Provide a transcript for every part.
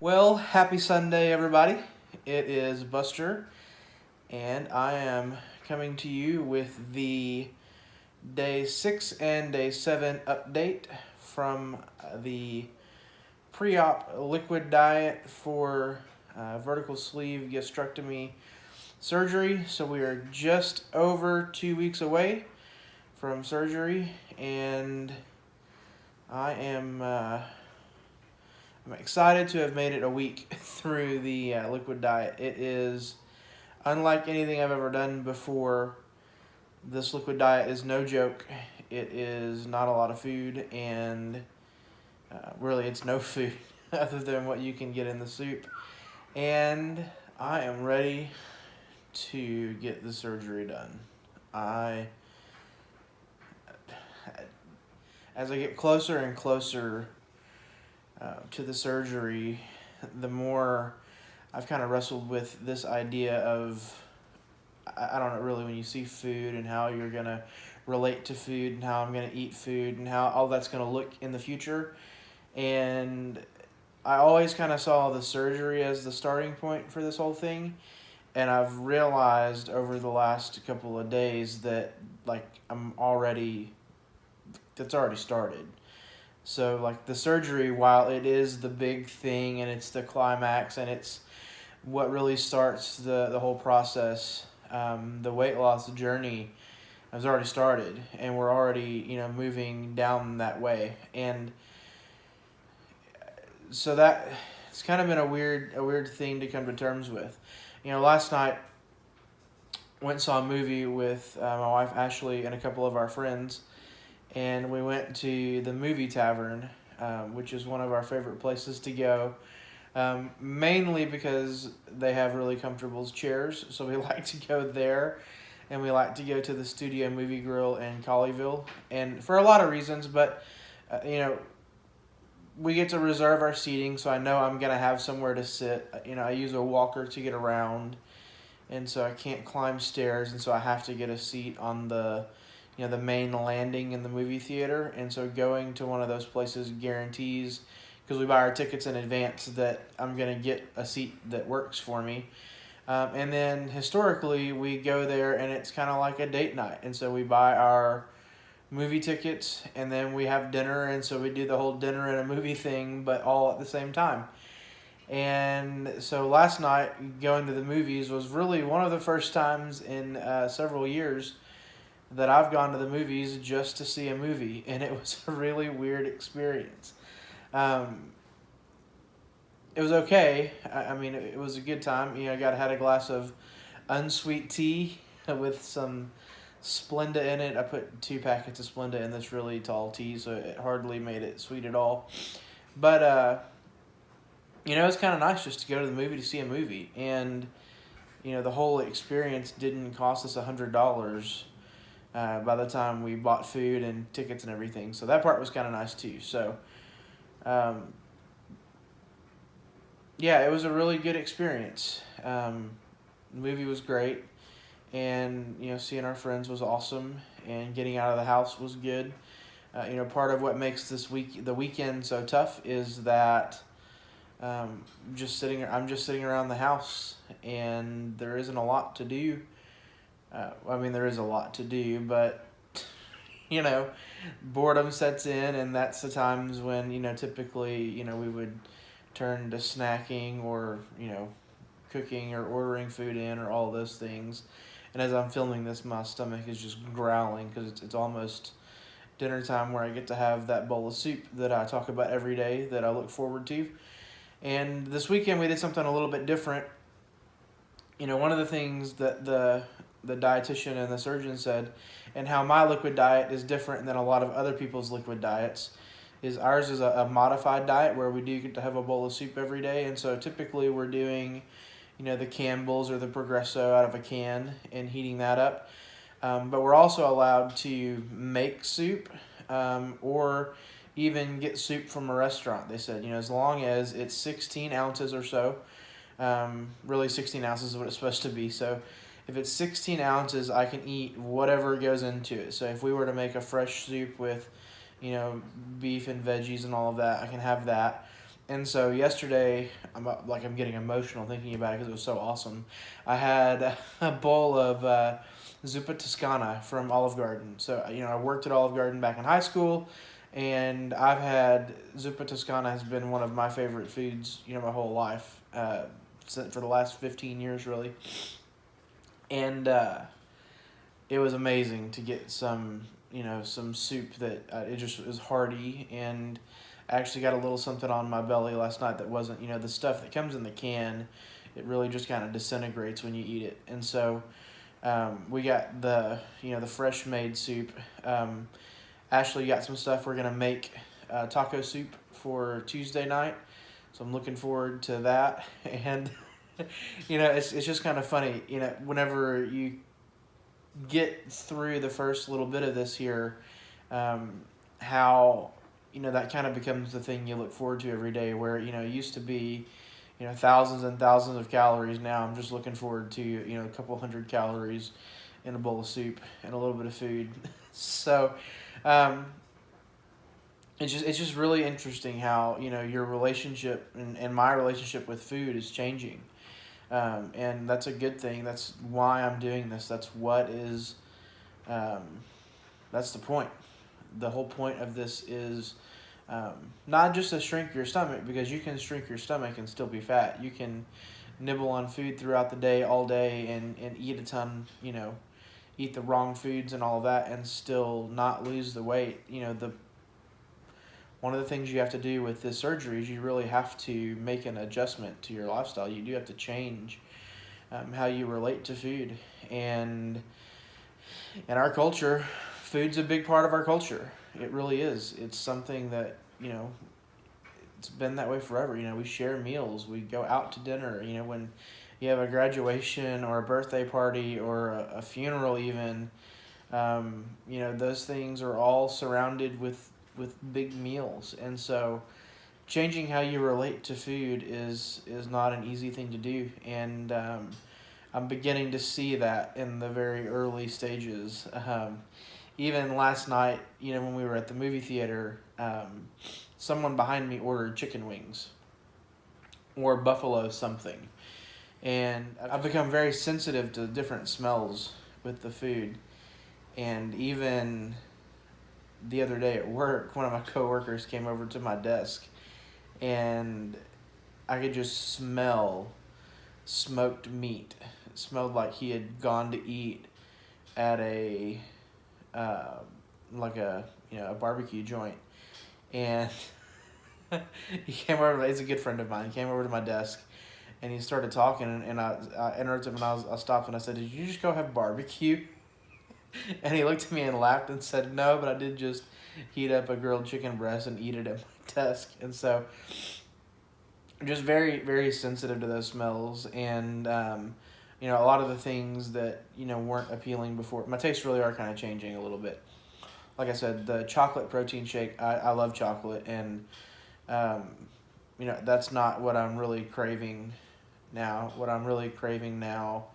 Well, happy Sunday, everybody. It is Buster, and I am coming to you with the day 6 and day 7 update from the pre op liquid diet for vertical sleeve gastrectomy surgery. So, we are just over 2 weeks away from surgery, and I am. I'm excited to have made it a week through the liquid diet. It is unlike anything I've ever done before. This liquid diet is no joke. It is not a lot of food, and really it's no food other than what you can get in the soup. And I am ready to get the surgery done. As I get closer and closer to the surgery, the more I've kind of wrestled with this idea of, I don't know, really, when you see food and how you're going to relate to food and how I'm going to eat food and how all that's going to look in the future. And I always kind of saw the surgery as the starting point for this whole thing. And I've realized over the last couple of days that, that's already started. So, the surgery, while it is the big thing and it's the climax and it's what really starts the whole process, the weight loss journey has already started, and we're already, moving down that way. And so that it's kind of been a weird thing to come to terms with. Last night, went and saw a movie with my wife Ashley and a couple of our friends, and we went to the Movie Tavern, which is one of our favorite places to go, mainly because they have really comfortable chairs, so we like to go there, and we like to go to the Studio Movie Grill in Colleyville, and for a lot of reasons, but, we get to reserve our seating, so I know I'm going to have somewhere to sit. I use a walker to get around, and so I can't climb stairs, and so I have to get a seat on the main landing in the movie theater. And so going to one of those places guarantees, because we buy our tickets in advance, that I'm going to get a seat that works for me. And then historically, we go there and it's kind of like a date night. And so we buy our movie tickets and then we have dinner. And so we do the whole dinner and a movie thing, but all at the same time. And so last night, going to the movies was really one of the first times in several years that I've gone to the movies just to see a movie, and it was a really weird experience. It was okay. I mean, it was a good time. I had a glass of unsweet tea with some Splenda in it. I put 2 packets of Splenda in this really tall tea, so it hardly made it sweet at all. But, it was kind of nice just to go to the movie to see a movie, and, the whole experience didn't cost us $100. By the time we bought food and tickets and everything. So that part was kind of nice too. So, yeah, it was a really good experience. The movie was great, and, seeing our friends was awesome, and getting out of the house was good. Part of what makes the weekend so tough is that I'm just sitting around the house, and there isn't a lot to do. There is a lot to do, but, boredom sets in, and that's the times when, typically, we would turn to snacking or, cooking or ordering food in or all those things. And as I'm filming this, my stomach is just growling because it's almost dinner time, where I get to have that bowl of soup that I talk about every day that I look forward to. And this weekend we did something a little bit different. One of the things that the dietitian and the surgeon said, and how my liquid diet is different than a lot of other people's liquid diets, is ours is a modified diet where we do get to have a bowl of soup every day. And so typically we're doing, the Campbell's or the Progresso out of a can and heating that up. But we're also allowed to make soup, or even get soup from a restaurant. They said, as long as it's 16 ounces or so, really 16 ounces is what it's supposed to be. So if it's 16 ounces, I can eat whatever goes into it. So if we were to make a fresh soup with, beef and veggies and all of that, I can have that. And so yesterday, I'm getting emotional thinking about it because it was so awesome. I had a bowl of zuppa toscana from Olive Garden. So I worked at Olive Garden back in high school, and I've had zuppa toscana has been one of my favorite foods my whole life, for the last 15 years really. And it was amazing to get some soup that it just was hearty, and I actually got a little something on my belly last night that wasn't the stuff that comes in the can. It really just kind of disintegrates when you eat it, and so we got the fresh made soup. Ashley got some stuff we're gonna make taco soup for Tuesday night, so I'm looking forward to that. And it's just kind of funny whenever you get through the first little bit of this here, how that kind of becomes the thing you look forward to every day. Where it used to be thousands and thousands of calories. Now I'm just looking forward to a couple hundred calories in a bowl of soup and a little bit of food. So um, it's just really interesting how your relationship and my relationship with food is changing. And that's a good thing. That's why I'm doing this. Um, that's the point. The whole point of this is not just to shrink your stomach, because you can shrink your stomach and still be fat. You can nibble on food throughout the day, all day, and eat a ton, eat the wrong foods and all of that, and still not lose the weight. One of the things you have to do with this surgery is you really have to make an adjustment to your lifestyle. You do have to change how you relate to food. And in our culture, food's a big part of our culture. It really is. It's something that, it's been that way forever. We share meals. We go out to dinner. When you have a graduation or a birthday party or a funeral even, those things are all surrounded with big meals. And so changing how you relate to food is not an easy thing to do. And I'm beginning to see that in the very early stages. Even last night, when we were at the movie theater, someone behind me ordered chicken wings or buffalo something. And I've become very sensitive to different smells with the food. And even the other day at work, one of my coworkers came over to my desk, and I could just smell smoked meat. It smelled like he had gone to eat at a a barbecue joint, and he came over. He's a good friend of mine. He came over to my desk, and he started talking, and I interrupted him, and I stopped, and I said, "Did you just go have barbecue?" And he looked at me and laughed and said, "No, but I did just heat up a grilled chicken breast and eat it at my desk." And so I'm just very, very sensitive to those smells. And, a lot of the things that, weren't appealing before. My tastes really are kind of changing a little bit. Like I said, the chocolate protein shake, I love chocolate. And, that's not what I'm really craving now. What I'm really craving now,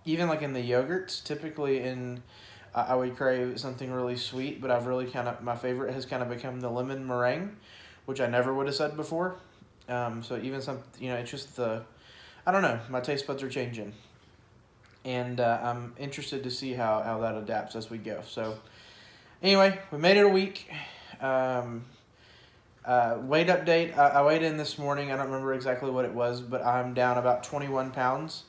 even like in the yogurts, typically I would crave something really sweet, but my favorite has kind of become the lemon meringue, which I never would have said before. So even it's just I don't know, my taste buds are changing. And I'm interested to see how that adapts as we go. So anyway, we made it a week. Weight update, I weighed in this morning. I don't remember exactly what it was, but I'm down about 21 pounds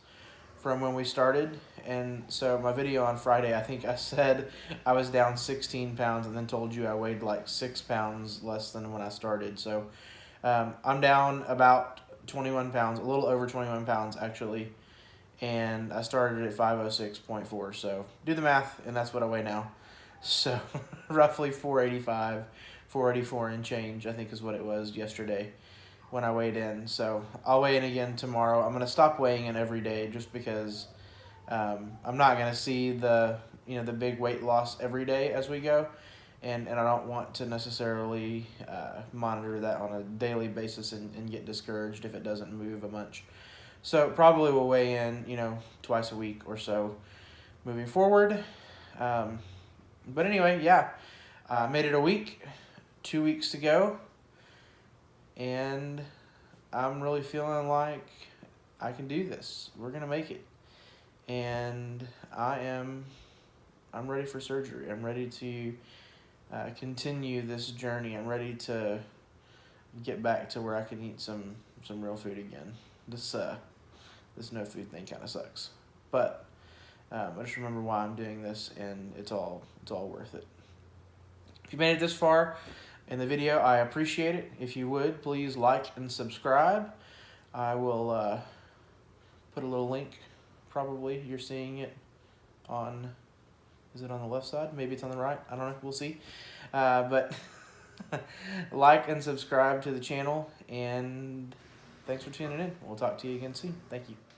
from when we started. And so my video on Friday, I think I said I was down 16 pounds and then told you I weighed like 6 pounds less than when I started. So I'm down about 21 pounds, a little over 21 pounds actually. And I started at 506.4. So do the math, and that's what I weigh now. So roughly 485, 484 and change, I think is what it was yesterday when I weighed in. So I'll weigh in again tomorrow. I'm going to stop weighing in every day just because I'm not going to see the big weight loss every day as we go. And I don't want to necessarily monitor that on a daily basis and get discouraged if it doesn't move a bunch. So probably we'll weigh in, twice a week or so moving forward. But anyway, yeah, made it a week. 2 weeks to go, and I'm really feeling like I can do this. We're gonna make it, and I'm ready for surgery. I'm ready to continue this journey. I'm ready to get back to where I can eat some real food again. This no food thing kind of sucks, but I just remember why I'm doing this, and it's all worth it. If you made it this far in the video, I appreciate it. If you would, please like and subscribe. I will put a little link. Probably you're seeing it on, is it on the left side? Maybe it's on the right. I don't know. We'll see. But like and subscribe to the channel, and thanks for tuning in. We'll talk to you again soon. Thank you.